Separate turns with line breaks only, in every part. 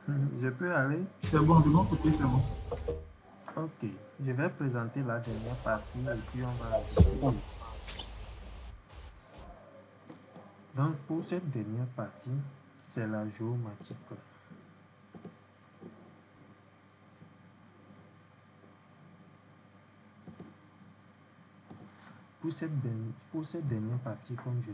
Je peux aller?
C'est bon, de mon côté, c'est bon.
Ok, je vais présenter la dernière partie et puis on va discuter. Donc pour cette dernière partie, c'est la géomatique. Pour cette dernière partie, comme je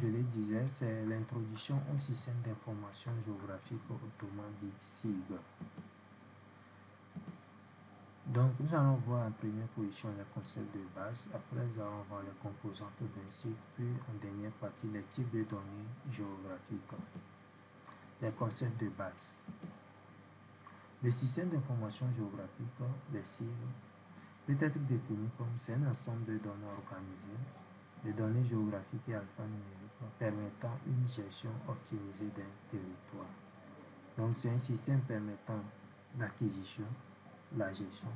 le disais, c'est l'introduction au système d'information géographique, autrement dit SIG. Donc, nous allons voir en première position les concepts de base, après nous allons voir les composantes d'un site, puis en dernière partie les types de données géographiques. Les concepts de base. Le système d'information géographique, les SIG, peut être défini comme c'est un ensemble de données organisées, de données géographiques et alphanumériques permettant une gestion optimisée d'un territoire. Donc c'est un système permettant l'acquisition, la gestion,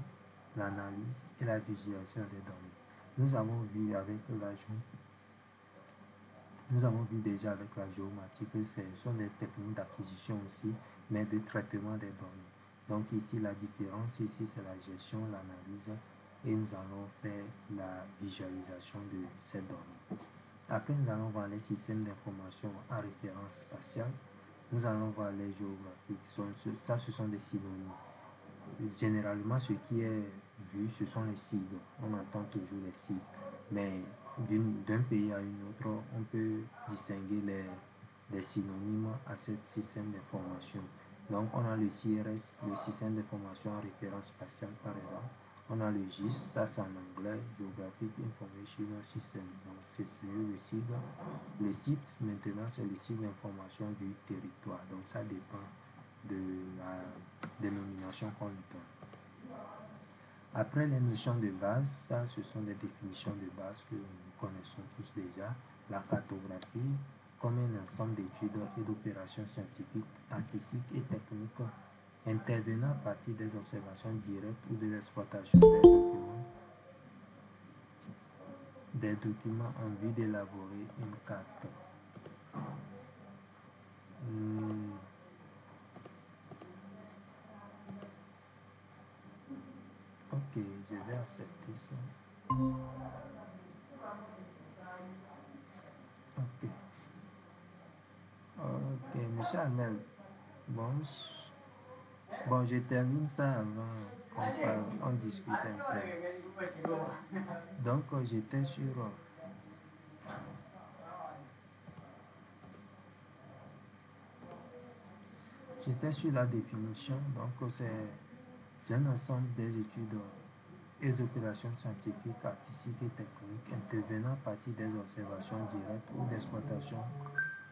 l'analyse et la visualisation des données. Nous avons vu déjà avec la géomatique que ce sont des techniques d'acquisition aussi, mais de traitement des données. Donc ici la différence, ici c'est la gestion, l'analyse et nous allons faire la visualisation de ces données. Après nous allons voir les systèmes d'information à référence spatiale. Nous allons voir les géographiques. Ça ce sont des synonymes. Généralement ce qui est vu ce sont les sigles. On entend toujours les sigles. Mais d'un pays à une autre, on peut distinguer les synonymes à ce système d'information. Donc, on a le CRS, le système d'information en référence spatiale, par exemple. On a le GIS, ça c'est en anglais, Geographic Information System. Donc, c'est le sigle. Le site, maintenant, c'est le site d'information du territoire. Donc, ça dépend de la dénomination qu'on lui donne. Après les notions de base, ça ce sont des définitions de base que nous connaissons tous déjà. La cartographie comme un ensemble d'études et d'opérations scientifiques, artistiques et techniques intervenant à partir des observations directes ou de l'exploitation des documents en vue d'élaborer une carte. Ok, je vais accepter ça. Ok. Ok, monsieur Amel. Bon, je termine ça avant on discute un peu. Donc, j'étais sur la définition. Donc, c'est un ensemble des études et des opérations scientifiques, artistiques et techniques intervenant à partir des observations directes ou d'exploitation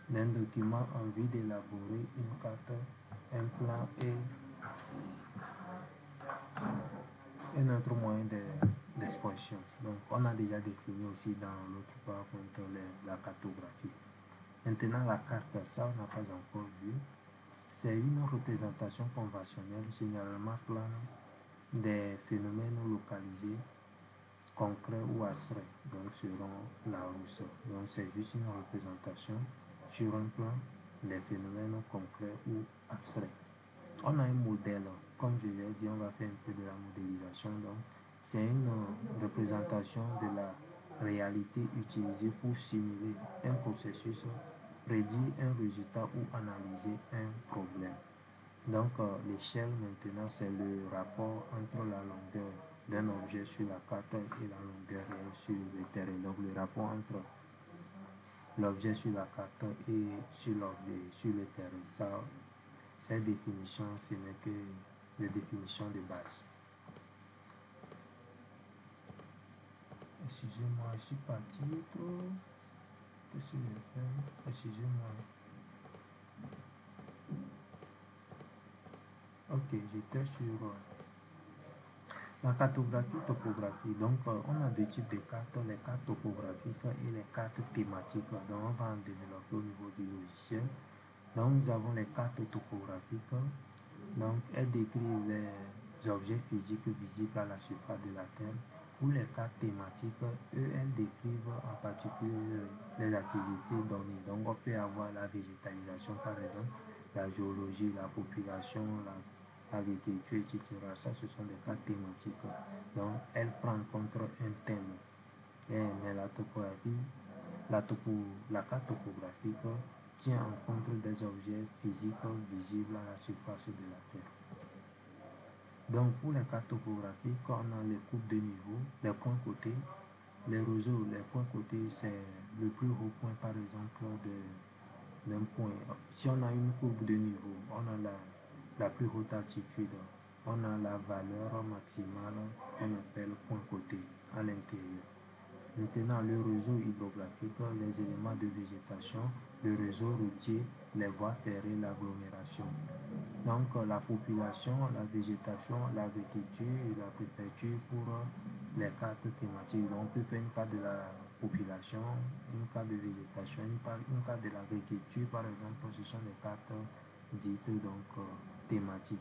d'un document en vue d'élaborer une carte, un plan et un autre moyen d'expression. Donc, on a déjà défini aussi dans l'autre PowerPoint la cartographie. Maintenant, la carte, ça, on n'a pas encore vu. C'est une représentation conventionnelle, généralement plane, des phénomènes localisés, concrets ou abstraits, donc selon Larousse. Donc, c'est juste une représentation sur un plan des phénomènes concrets ou abstraits. On a un modèle, comme je l'ai dit, on va faire un peu de la modélisation. Donc, c'est une représentation de la réalité utilisée pour simuler un processus, prédire un résultat ou analyser un problème. Donc, l'échelle maintenant, c'est le rapport entre la longueur d'un objet sur la carte et la longueur réelle sur le terrain. Donc, le rapport entre l'objet sur la carte et sur l'objet sur le terrain. Ça, cette définition, ce n'est que des définitions de base. Excusez-moi, je suis parti trop. Qu'est-ce que je fais? Excusez-moi. Ok, j'étais sur la cartographie, topographie. Donc, on a deux types de cartes, les cartes topographiques et les cartes thématiques. Donc, on va en développer au niveau du logiciel. Donc, nous avons les cartes topographiques. Donc, elles décrivent les objets physiques visibles à la surface de la Terre. Pour les cartes thématiques, elles décrivent particulier les activités données. Donc, on peut avoir la végétalisation, par exemple, la géologie, la population, l'agriculture, etc. Ça, ce sont des cas thématiques. Donc, elle prend en compte un thème. Mais la topographie, la carte topographique tient en compte des objets physiques visibles à la surface de la Terre. Donc, pour les cartes topographiques, on a les coupes de niveau, les points côtés, les réseaux, les points côtés, c'est le plus haut point, par exemple, d'un point. Si on a une courbe de niveau, on a la plus haute altitude, on a la valeur maximale qu'on appelle point côté à l'intérieur. Maintenant, le réseau hydrographique, les éléments de végétation, le réseau routier, les voies ferrées, l'agglomération. Donc, la population, la végétation, l'agriculture et la préfecture pour les cartes thématiques. Donc, on peut faire une carte de la population, une carte de végétation, une carte de l'agriculture, par exemple. Ce sont des cartes dites thématiques.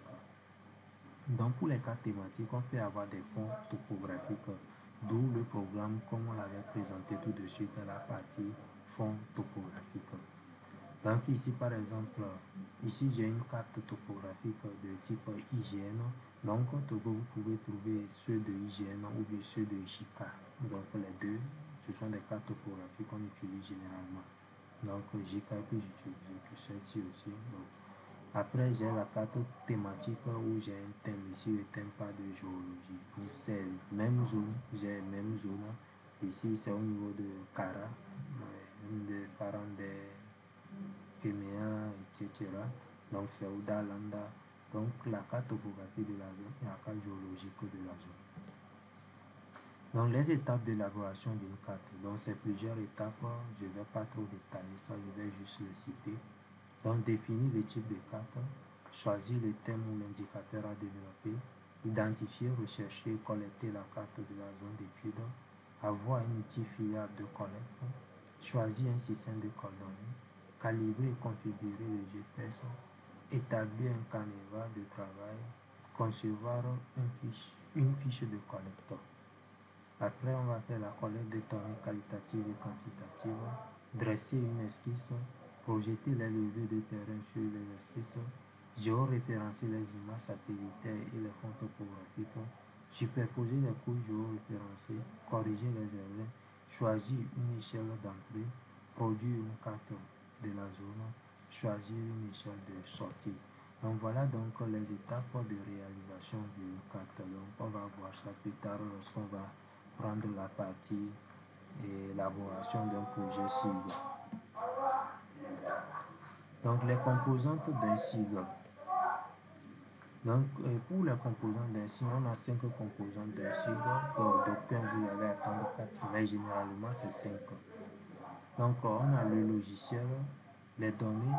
Donc, pour les cartes thématiques, on peut avoir des fonds topographiques, d'où le programme, comme on l'avait présenté tout de suite à la partie fonds topographiques. Donc, ici, par exemple, ici, j'ai une carte topographique de type IGN. Donc, vous pouvez trouver ceux de IGN ou bien ceux de JICA. Donc, les deux, ce sont des cartes topographiques qu'on utilise généralement. Donc, JICA, puis j'utilise que celle-ci aussi. Donc, après, j'ai la carte thématique où j'ai un thème. Ici, le thème pas de géologie. Donc, c'est même zone. J'ai même zone. Ici, c'est au niveau de Kara, de Farande, Kemea, etc. Donc, c'est Oudalanda. Donc, la carte topographique de la zone et la carte géologique de la zone. Donc, les étapes d'élaboration d'une carte. Donc, c'est plusieurs étapes. Je ne vais pas trop détailler ça, je vais juste le citer. Donc, définir le type de carte, choisir le thème ou l'indicateur à développer, identifier, rechercher, collecter la carte de la zone d'étude, avoir un outil fiable de collecte, choisir un système de coordonnées, calibrer et configurer le GPS, établir un canevas de travail, concevoir une fiche de collecte. Après, on va faire la collecte des données qualitatives et quantitatives, dresser une esquisse, projeter les levées de terrain sur les esquisses, géoréférencer les images satellitaires et les fonds topographiques, superposer les couches géoréférencées, corriger les erreurs, choisir une échelle d'entrée, produire une carte de la zone, choisir une échelle de sortie. Donc voilà donc les étapes de réalisation d'une carte. Donc on va voir ça plus tard lorsqu'on va prendre la partie élaboration d'un projet SIG. Donc les composantes d'un SIG. Donc pour les composantes d'un SIG, on a 5 composantes d'un SIG. D'aucuns vous allez attendre 4, mais généralement c'est 5. Donc on a le logiciel, les données.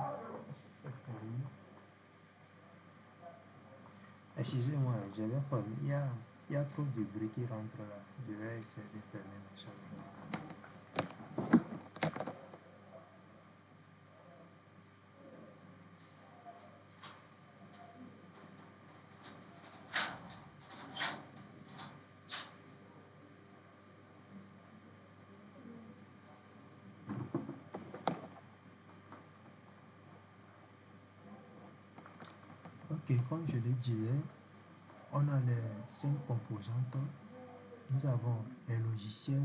Excusez-moi, je vais fermer. Il y a trop de bruit qui rentre là. Je vais essayer de fermer ma chambre. Ok, comme je le disais, on a les 5 composantes. Nous avons les logiciels,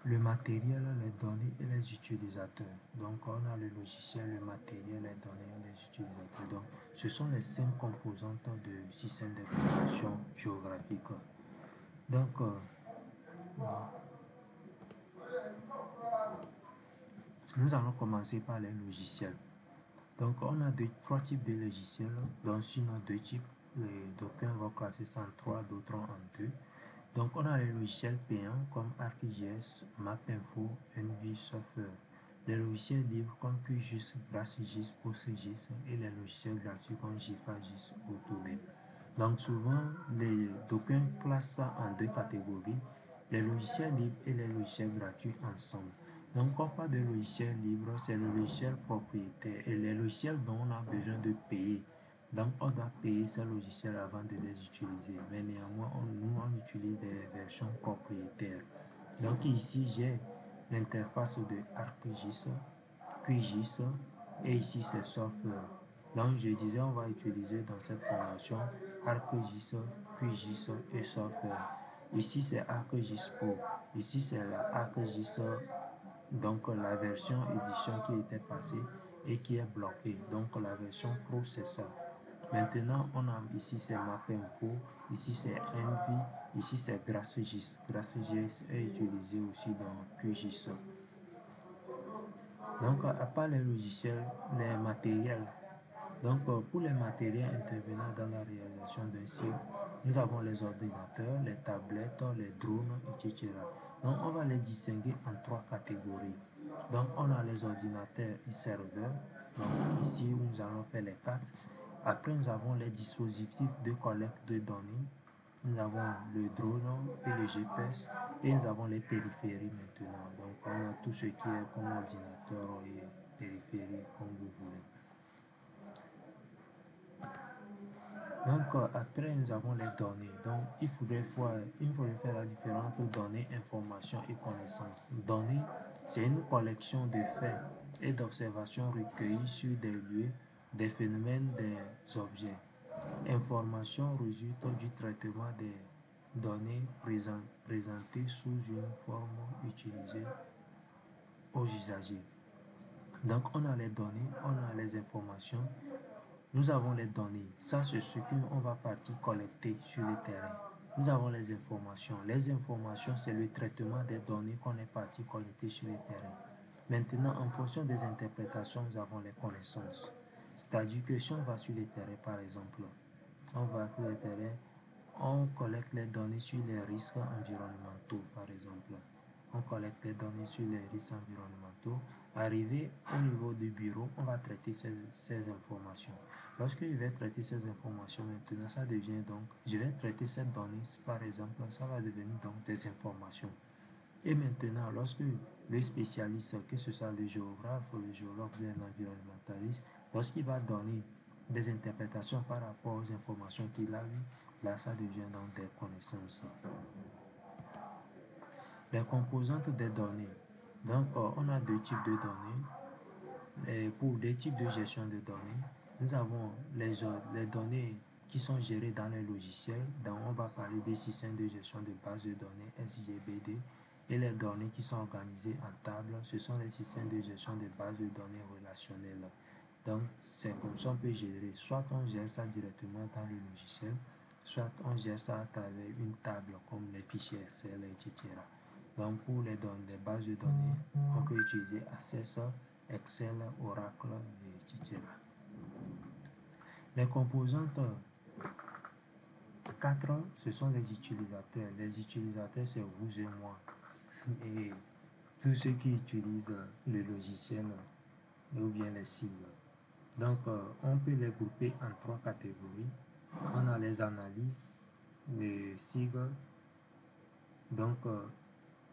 le matériel, les données et les utilisateurs. Donc, on a le logiciel, le matériel, les données et les utilisateurs. Donc, ce sont les 5 composantes du système d'information géographique. Donc, nous allons commencer par les logiciels. Donc, on a 3 types de logiciels, donc sinon 2 types. D'aucuns vont classer ça en 3, d'autres en 2. Donc, on a les logiciels payants comme ArcGIS, MapInfo, NVSoft, les logiciels libres comme QGIS, GraphGIS, PostGIS et les logiciels gratuits comme GIFAGIS ou Autodesk. Donc, souvent, d'aucuns classent ça en 2 catégories, les logiciels libres et les logiciels gratuits ensemble. Donc, quand on parle de logiciels libres, c'est le logiciel propriétaire et les logiciels dont on a besoin de payer. Donc, on doit payer ces logiciels avant de les utiliser. Mais néanmoins, nous, on utilise des versions propriétaires. Donc ici, j'ai l'interface de ArcGIS, QGIS, et ici c'est Software. Donc je disais, on va utiliser dans cette formation ArcGIS, QGIS et Software. Ici c'est ArcGIS Pro. Ici c'est la ArcGIS, donc la version édition qui était passée et qui est bloquée. Donc la version Pro c'est ça. Maintenant, on a ici c'est MapInfo, ici c'est Envy, ici c'est GraphGIS. GraphGIS est utilisé aussi dans QGIS. Donc, à part les logiciels, les matériels. Donc, pour les matériels intervenant dans la réalisation d'un site, nous avons les ordinateurs, les tablettes, les drones, etc. Donc, on va les distinguer en trois catégories. Donc, on a les ordinateurs et serveurs. Donc, ici, où nous allons faire les cartes. Après, nous avons les dispositifs de collecte de données. Nous avons le drone et le GPS et nous avons les périphéries maintenant. Donc, on a tout ce qui est comme ordinateur et périphérie, comme vous voulez. Donc, après, nous avons les données. Donc, il faudrait faire la différence entre données, informations et connaissances. Données, c'est une collection de faits et d'observations recueillies sur des lieux, des phénomènes, des objets. Information résulte du traitement des données présentées sous une forme utilisée aux usagers. Donc, on a les données, on a les informations. Nous avons les données. Ça, c'est ce qu'on va partir collecter sur le terrain. Nous avons les informations. Les informations, c'est le traitement des données qu'on est parti collecter sur le terrain. Maintenant, en fonction des interprétations, nous avons les connaissances. C'est-à-dire que si on va sur le terrain, par exemple, on va sur le terrain, on collecte les données sur les risques environnementaux, par exemple. On collecte les données sur les risques environnementaux. Arrivé au niveau du bureau, on va traiter ces informations. Lorsque je vais traiter ces informations, maintenant, ça devient donc, je vais traiter cette donnée, par exemple, ça va devenir donc des informations. Et maintenant, lorsque le spécialiste, que ce soit le géographe, le géologue ou l'environnementaliste, lorsqu'il va donner des interprétations par rapport aux informations qu'il a eues, là, ça devient donc des connaissances. Les composantes des données. Donc, on a deux types de données. Et pour des types de gestion de données, nous avons les données qui sont gérées dans les logiciels. Donc, on va parler des systèmes de gestion de base de données, SGBD, et les données qui sont organisées en table. Ce sont les systèmes de gestion de base de données relationnelles. Donc, c'est comme ça qu'on peut gérer. Soit on gère ça directement dans le logiciel, soit on gère ça à travers une table comme les fichiers Excel, etc. Donc, pour les données, les bases de données, on peut utiliser Access, Excel, Oracle, etc. Les composantes 4, ce sont les utilisateurs. Les utilisateurs, c'est vous et moi. Et tous ceux qui utilisent le logiciel ou bien les cibles. Donc, on peut les grouper en trois catégories. On a les analyses, les sigles, donc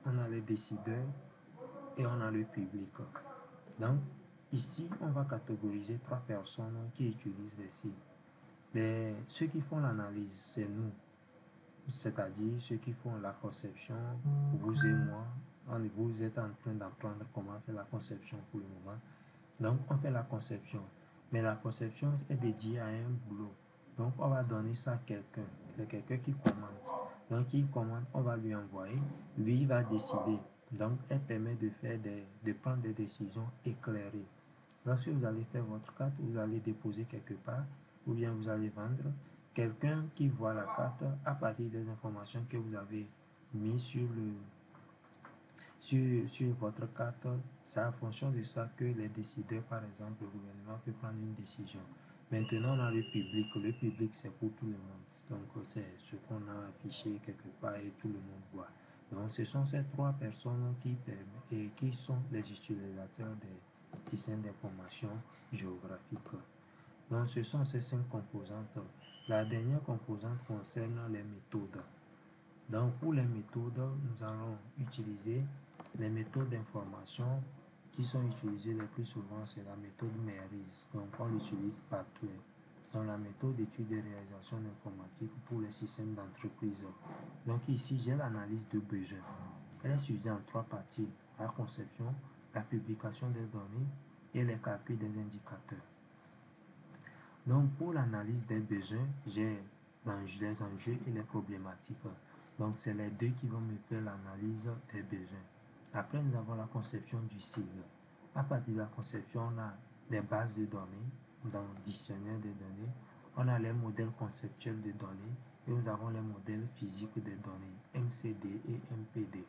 on a les décideurs et on a le public. Donc, ici, on va catégoriser trois personnes qui utilisent les sigles. Ceux qui font l'analyse, c'est nous, c'est-à-dire ceux qui font la conception, vous et moi. Vous êtes en train d'apprendre comment faire la conception pour le moment. Donc, on fait la conception. Mais la conception est dédiée à un boulot. Donc, on va donner ça à quelqu'un. C'est quelqu'un qui commande. Donc, il commande, on va lui envoyer. Lui, il va décider. Donc, elle permet de prendre des décisions éclairées. Lorsque vous allez faire votre carte, vous allez déposer quelque part, ou bien vous allez vendre. Quelqu'un qui voit la carte à partir des informations que vous avez mises sur votre carte, c'est en fonction de ça que les décideurs, par exemple le gouvernement, peut prendre une décision. Maintenant, on a le public. Le public, c'est pour tout le monde. Donc, c'est ce qu'on a affiché quelque part et tout le monde voit. Donc, ce sont ces trois personnes qui sont les utilisateurs des systèmes d'information géographique. Donc, ce sont ces 5 composantes. La dernière composante concerne les méthodes. Donc, pour les méthodes, nous allons utiliser les méthodes d'information qui sont utilisées le plus souvent, c'est la méthode MERIS. Donc, on l'utilise partout. Dans la méthode d'étude et réalisation informatique pour les systèmes d'entreprise. Donc, ici, j'ai l'analyse de besoin. Elle est suivie en trois parties: la conception, la publication des données et les calculs des indicateurs. Donc, pour l'analyse des besoins, j'ai les enjeux et les problématiques. Donc, c'est les deux qui vont me faire l'analyse des besoins. Après, nous avons la conception du sigle. À partir de la conception, on a des bases de données, dans le dictionnaire des données. On a les modèles conceptuels de données et nous avons les modèles physiques des données, MCD et MPD.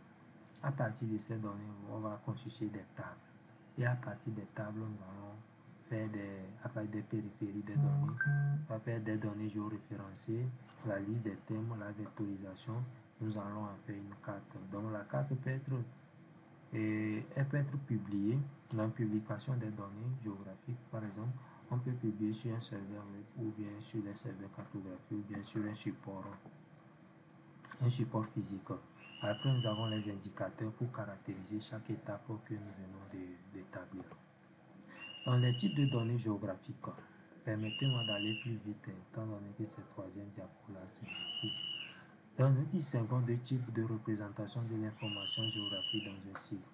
À partir de ces données, on va constituer des tables. Et à partir des tables, nous allons faire à partir des périphéries des données, on va faire des données géoréférencées, la liste des thèmes, la vectorisation. Nous allons en faire une carte. Donc la carte peut être, elle peut être publiée dans la publication des données géographiques. Par exemple, on peut publier sur un serveur web ou bien sur les serveurs cartographiques ou bien sur un support physique. Après, nous avons les indicateurs pour caractériser chaque étape que nous venons d'établir. Dans les types de données géographiques, permettez-moi d'aller plus vite, étant donné que c'est troisième diapo là, c'est beaucoup. Dans nous distinguons deux types de représentation de l'information géographique dans un site.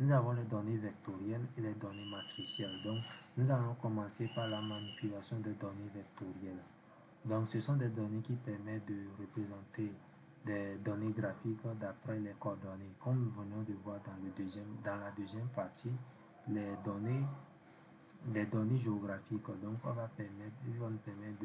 Nous avons les données vectorielles et les données matricielles. Donc, nous allons commencer par la manipulation des données vectorielles. Donc, ce sont des données qui permettent de représenter des données graphiques d'après les coordonnées. Comme nous venons de voir dans la deuxième partie, les données géographiques. Donc, ils vont nous permettre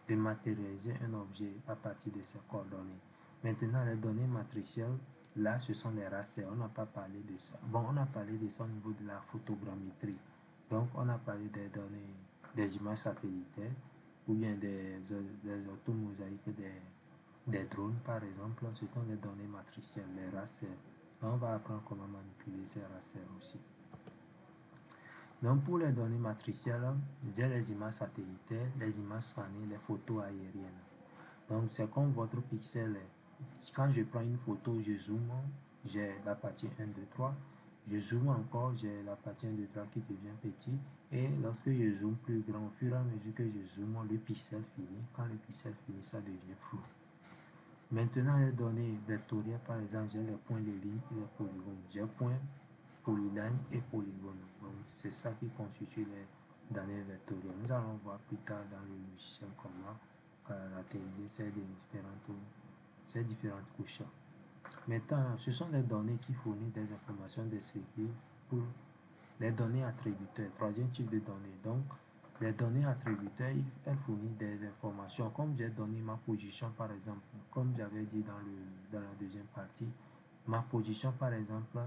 de matérialiser un objet à partir de ces coordonnées. Maintenant, les données matricielles, là, ce sont des racers. On n'a pas parlé de ça. Bon, on a parlé de ça au niveau de la photogrammétrie. Donc, on a parlé des données, des images satellitaires ou bien des automosaïques des drones, par exemple. Ce sont des données matricielles, les racers. On va apprendre comment manipuler ces racers aussi. Donc, pour les données matricielles, j'ai les images satellitaires, les images scannées, les photos aériennes. Donc, c'est comme votre pixel. Quand je prends une photo, je zoome, j'ai la partie 1, 2, 3. Je zoome encore, j'ai la partie 1, 2, 3 qui devient petit. Et lorsque je zoome plus grand, au fur et à mesure que je zoome, le pixel finit. Quand le pixel finit, ça devient flou. Maintenant, les données vectorielles, par exemple, j'ai les points de ligne et les polygones. J'ai points, polyline et polygone. Donc, c'est ça qui constitue les données vectorielles. Nous allons voir plus tard dans le logiciel comment caractériser ces différentes couches. Maintenant, ce sont les données qui fournissent des informations descriptives pour les données attributeurs, troisième type de données. Donc, les données attributeurs, elles fournissent des informations. Comme j'ai donné ma position, par exemple, comme j'avais dit dans la deuxième partie, ma position, par exemple,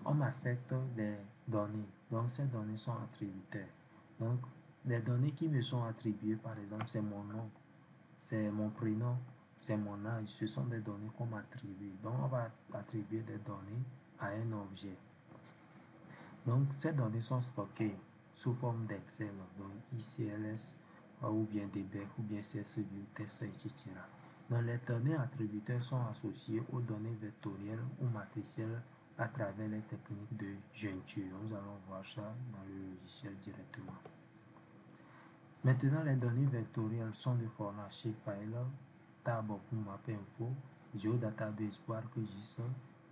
on m'affecte des données. Donc, ces données sont attributaires. Donc, les données qui me sont attribuées, par exemple, c'est mon nom, c'est mon prénom, c'est mon âge. Ce sont des données qu'on m'attribue. Donc, on va attribuer des données à un objet. Donc, ces données sont stockées sous forme d'Excel, donc ICLS, ou bien DBEF, ou bien CSV, TESS, etc. Donc, les données attributeurs sont associées aux données vectorielles ou matricielles à travers les techniques de jointure. Nous allons voir ça dans le logiciel directement. Maintenant, les données vectorielles sont de format shapefile, tab pour map info, geodatabase pour ArcGIS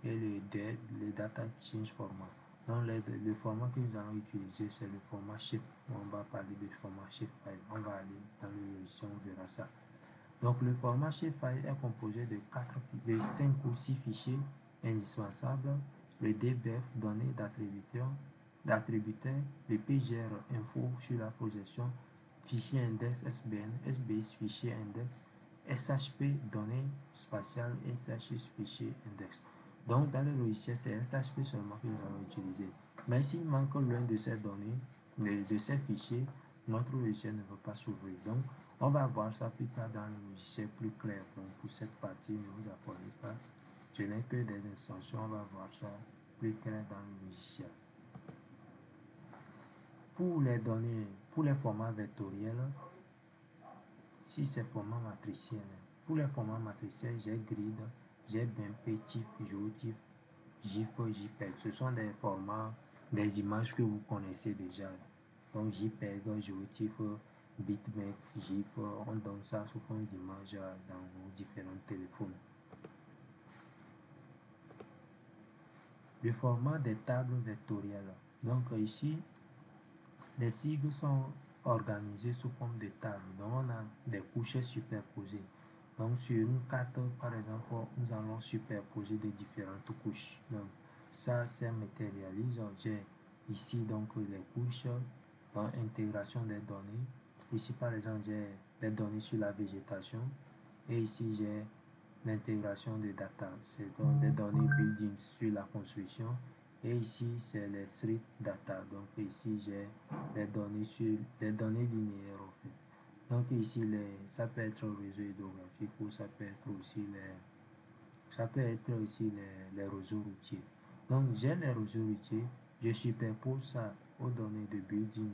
et le data change format. Donc, le format que nous allons utiliser, c'est le format shape. On va parler de format shapefile. On va aller dans le logiciel, on verra ça. Donc, le format shapefile est composé de 5 ou 6 fichiers indispensables: le DBF, données d'attributeurs, le PGR info sur la projection, fichier index SBN, SBIS fichier index, SHP données spatiales et SHS fichier index. Donc, dans le logiciel, c'est SHP seulement que nous allons utiliser. Mais s'il manque l'un de ces données, de ces fichiers, notre logiciel ne veut pas s'ouvrir. Donc, on va voir ça plus tard dans le logiciel plus clair. Donc, pour cette partie, ne vous affolez pas. Je n'ai que des instructions, on va voir ça plus clair dans le logiciel. Pour les données, pour les formats vectoriels, si c'est format matriciel, pour les formats matriciels, j'ai grid, j'ai BMP, TIFF, GeoTIFF, GIF, JPEG. Ce sont des formats, des images que vous connaissez déjà. Donc JPEG, GeoTIFF, bitmap, GIF, on donne ça sous forme d'image dans vos différents téléphones. le format des tables vectorielles. Donc ici, les sigles sont organisés sous forme de tables. Donc on a des couches superposées. Donc sur une carte, par exemple, nous allons superposer des différentes couches. Donc ça matérialise. J'ai ici donc les couches, dans intégration des données. Ici par exemple, j'ai les données sur la végétation. Et ici j'ai l'intégration des data, c'est donc des données building sur la construction. Et ici c'est les street data, donc ici j'ai les données sur les données linéaires en fait. Donc ici ça peut être le réseau hydrographique ou ça peut être aussi les réseaux routiers. Donc j'ai les réseaux routiers, je superpose ça aux données de building,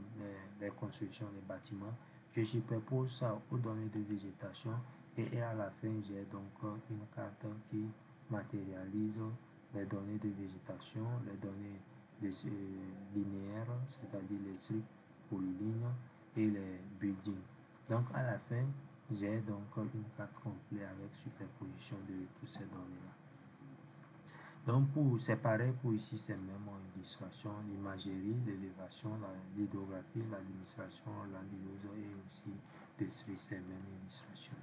les constructions, les bâtiments, je superpose ça aux données de végétation et à la fin j'ai donc une carte qui matérialise les données de végétation, les données linéaires, c'est-à-dire les cycles polylignes et les buildings. Donc à la fin, j'ai donc une carte complète avec superposition de toutes ces données-là. Donc pour séparer, pour ici c'est même illustration, l'imagerie, l'élévation, l'hydrographie, l'administration, l'andylose et aussi des c'est même illustration.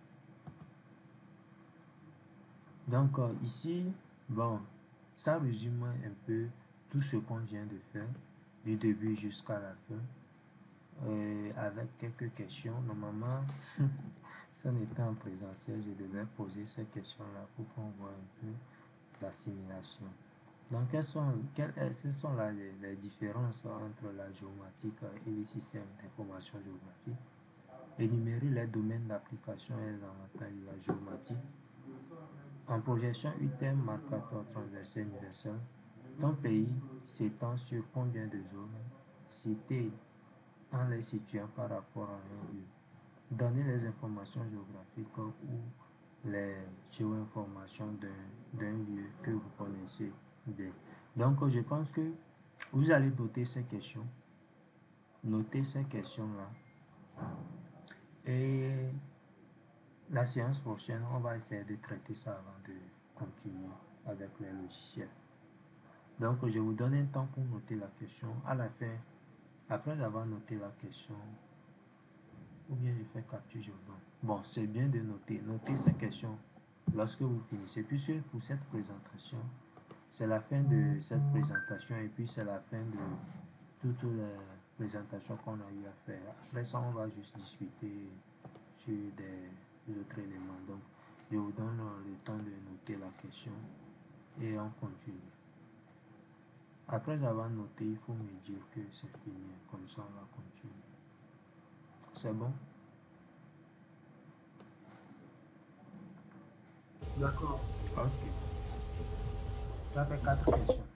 Donc ici, bon, ça résume un peu tout ce qu'on vient de faire, du début jusqu'à la fin. Avec quelques questions. Normalement, si on était en présentiel, je devais poser ces questions-là pour qu'on voit un peu l'assimilation. Donc, quelles sont les différences entre la géomatique et les systèmes d'information géographique? Énumérer les domaines d'application et l'avantage de la géomatique. En projection UTM marcateur transversal universel, ton pays s'étend sur combien de zones? Citer en les situant par rapport à un lieu. Donner les informations géographiques ou les géo-informations d'un lieu que vous connaissez bien. Donc, je pense que vous allez noter ces questions. Notez ces questions-là. Et la séance prochaine, on va essayer de traiter ça avant de continuer avec les logiciels. Donc, je vous donne un temps pour noter la question. À la fin, après avoir noté la question, ou bien je fais capture, je vous donne. Bon, c'est bien de noter. Notez ces questions lorsque vous finissez. Puis pour cette présentation, c'est la fin de cette présentation et puis c'est la fin de toutes les présentations qu'on a eu à faire. Après ça, on va juste discuter sur des autres éléments. Donc, je vous donne le temps de noter la question et on continue. Après avoir noté, il faut me dire que c'est fini. Comme ça, on va continuer. C'est bon?
D'accord.
Ok. Ça fait 4 questions.